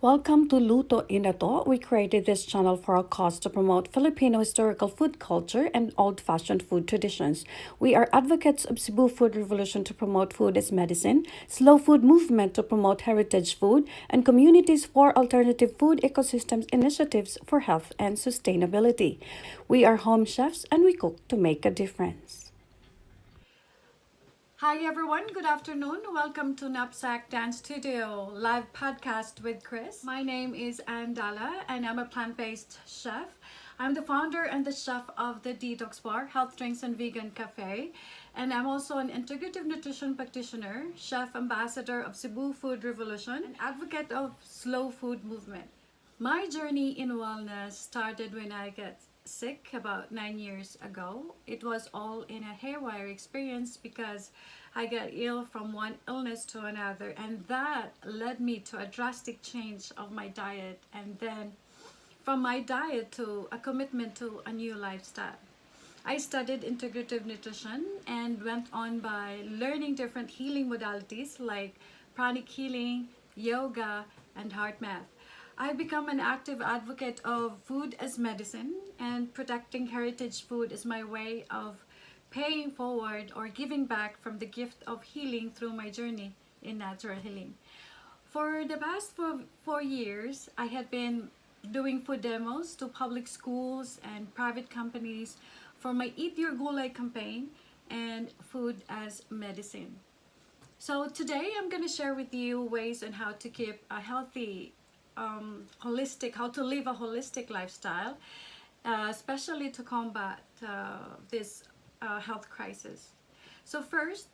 Welcome to Luto, Inato. We created this channel for a cause to promote Filipino historical food culture and old-fashioned food traditions. We are advocates of Cebu Food Revolution to promote food as medicine, slow food movement to promote heritage food, and communities for alternative food ecosystems initiatives for health and sustainability. We are home chefs and we cook to make a difference. Hi everyone, good afternoon. Welcome to Knapsack Dance Studio live podcast with Chris. My name is Anne Dala and I'm a plant-based chef. I'm the founder and the chef of the Detox Bar, Health Drinks and Vegan Cafe. And I'm also an integrative nutrition practitioner, chef ambassador of Cebu Food Revolution, and advocate of slow food movement. My journey in wellness started when I got sick about 9 years ago. It was all in a haywire experience because I got ill from one illness to another, and that led me to a drastic change of my diet, and then from my diet to a commitment to a new lifestyle. I studied integrative nutrition and went on by learning different healing modalities like pranic healing, yoga, and heart math. I've become an active advocate of food as medicine, and protecting heritage food is my way of paying forward or giving back from the gift of healing through my journey in natural healing. For the past 4 years, I had been doing food demos to public schools and private companies for my Eat Your Gulay campaign and food as medicine. So today I'm going to share with you ways on how to keep a healthy, how to live a holistic lifestyle, especially to combat this health crisis. So first,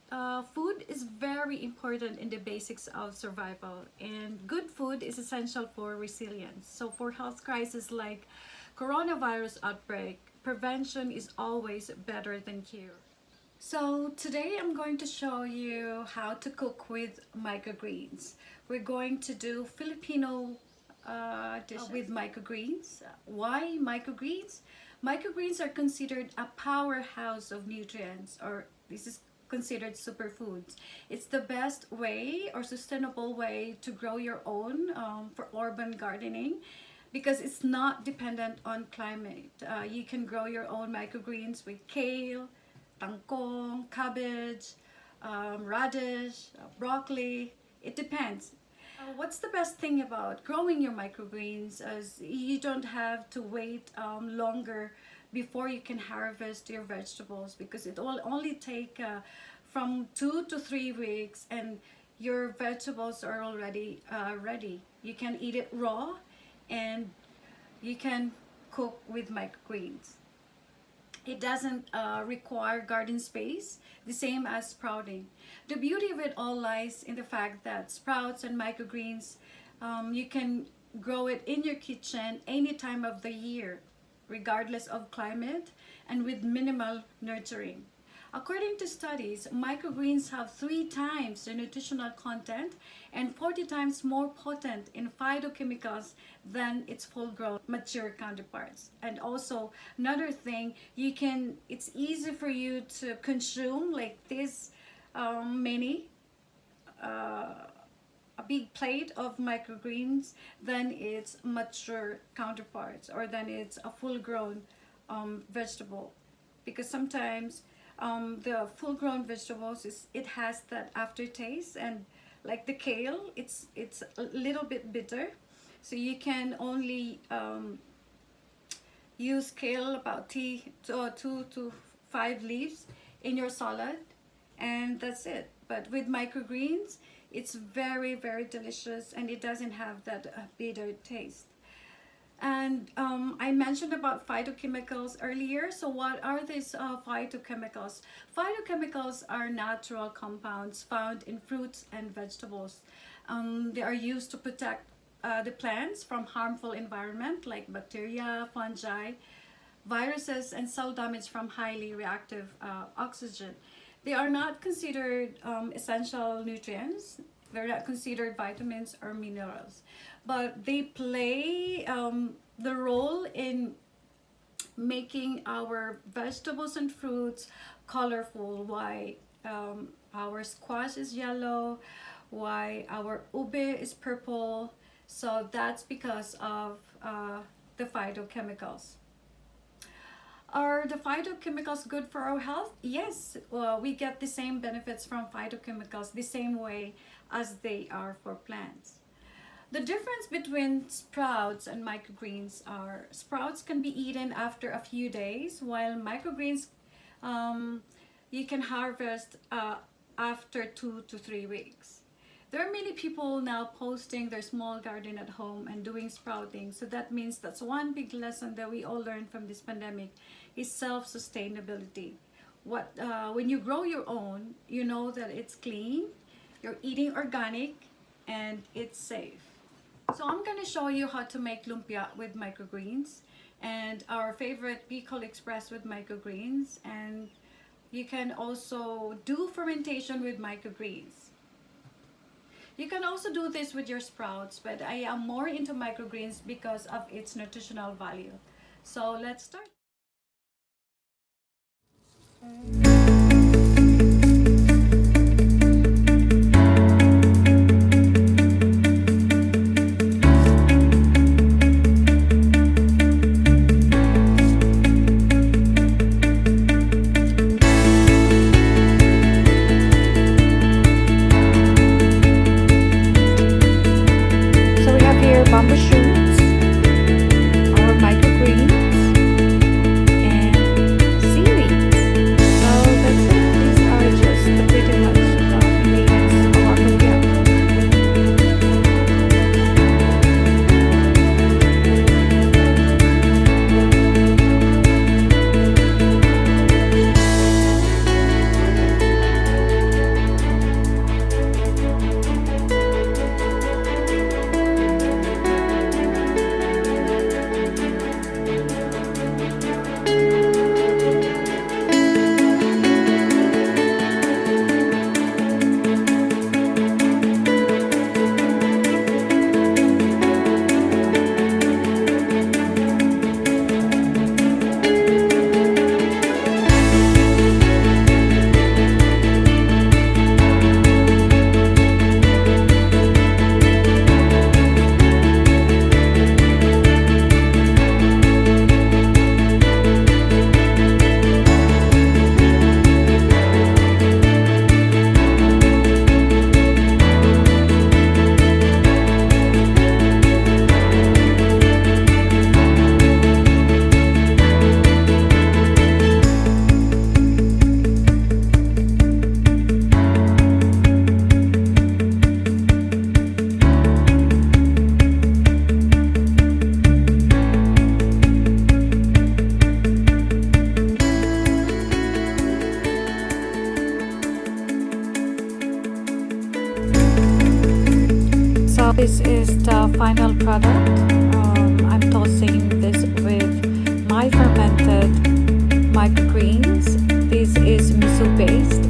food is very important in the basics of survival, and good food is essential for resilience. So for health crises like coronavirus outbreak, prevention is always better than cure. So today I'm going to show you how to cook with microgreens. We're going to do Filipino dishes with microgreens. Why microgreens? Microgreens are considered a powerhouse of nutrients, or this is considered superfoods. It's the best way or sustainable way to grow your own for urban gardening because it's not dependent on climate. You can grow your own microgreens with kale, tangkong, cabbage, radish, broccoli. It depends. What's the best thing about growing your microgreens is you don't have to wait longer before you can harvest your vegetables, because it will only take from 2 to 3 weeks and your vegetables are already ready. You can eat it raw and you can cook with microgreens. It doesn't require garden space, the same as sprouting. The beauty of it all lies in the fact that sprouts and microgreens, you can grow it in your kitchen any time of the year, regardless of climate and with minimal nurturing. According to studies, microgreens have 3 times the nutritional content and 40 times more potent in phytochemicals than its full-grown mature counterparts. And also another thing, it's easy for you to consume like this many a big plate of microgreens than its mature counterparts or than its a full-grown vegetable, because sometimes the full-grown vegetables it has that aftertaste, and like the kale, it's a little bit bitter, so you can only use kale about 2 to 5 leaves in your salad, and that's it. But with microgreens, it's very, very delicious, and it doesn't have that bitter taste. And I mentioned about phytochemicals earlier. So what are these phytochemicals? Phytochemicals are natural compounds found in fruits and vegetables. They are used to protect the plants from harmful environment like bacteria, fungi, viruses, and cell damage from highly reactive oxygen. They are not considered essential nutrients. They're not considered vitamins or minerals, but they play the role in making our vegetables and fruits colorful. Why our squash is yellow, why our ube is purple, So that's because of the phytochemicals. Are the phytochemicals good for our health? Yes, we get the same benefits from phytochemicals the same way as they are for plants. The difference between sprouts and microgreens are sprouts can be eaten after a few days, while microgreens you can harvest after 2 to 3 weeks. There are many people now posting their small garden at home and doing sprouting. So that means that's one big lesson that we all learned from this pandemic is self-sustainability. When you grow your own, you know that it's clean, you're eating organic, and it's safe. So I'm going to show you how to make lumpia with microgreens and our favorite Bicol Express with microgreens, and you can also do fermentation with microgreens. You can also do this with your sprouts, but I am more into microgreens because of its nutritional value. So let's start. Bamboo shoots, our microgreens, and seaweeds. So that's it. These are just pretty much the ingredients of our lumpia. So this is the final product. I'm tossing this with my fermented microgreens. This is miso based.